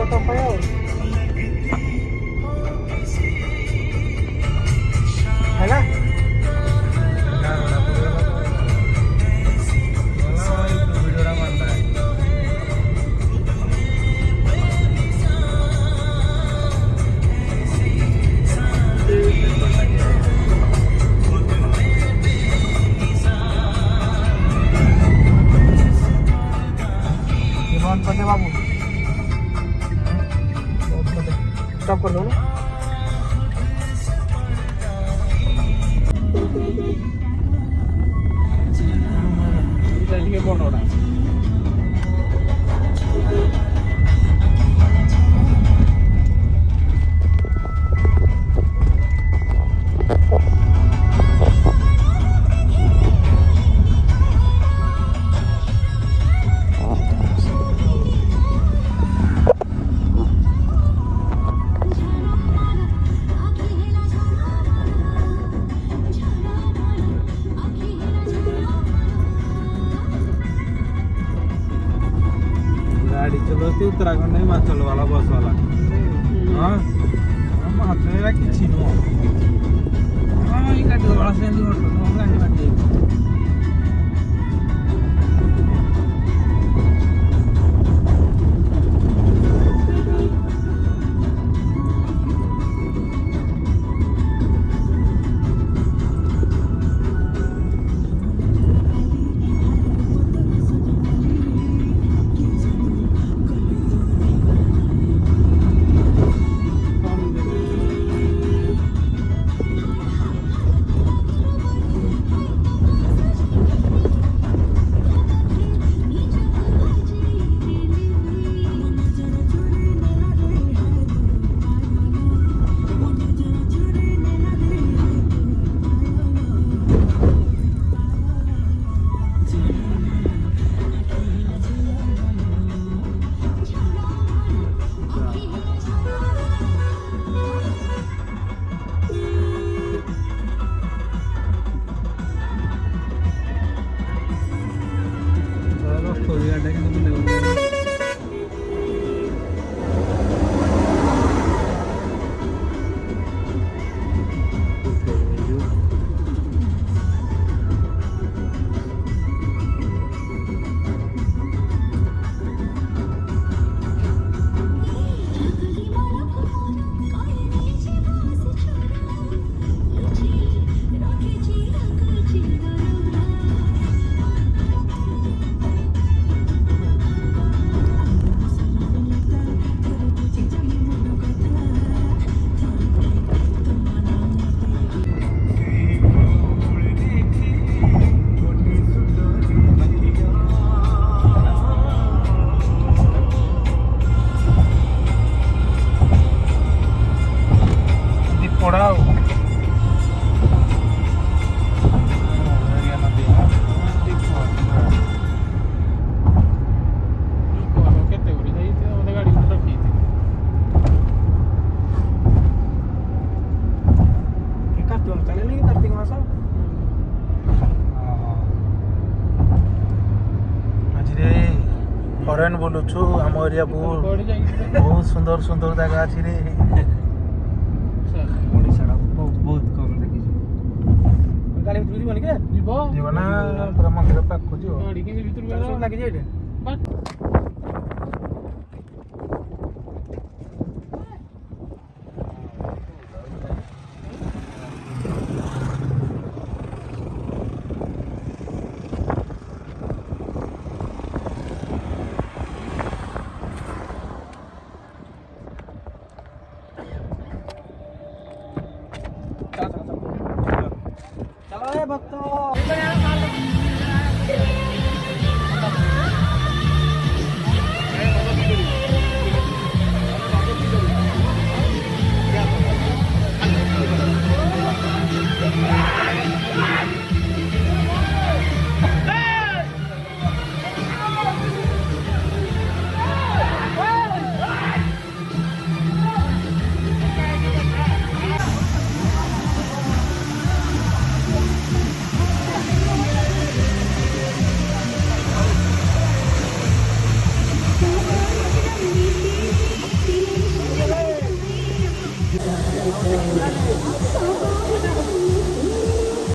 ତମ ପାଇଁ ଆଉ ହେଲା बंद कर दे बाबू स्टॉप कर दो ना उत्तराखंड हिमाचल वाला बस वाला हाँ हिमाचल किसी नुह हाँ ये गाड़ी वाला से गाड़ी बाटी हरेन बोलुछु आम एरिया बहुत सुंदर सुंदर जगह अच्छी रे बहुत कम देखी गाड़ी भीतर जीवन के जीवन पूरा मंदिर पाख को जो गाड़ी के भीतर लगी जाए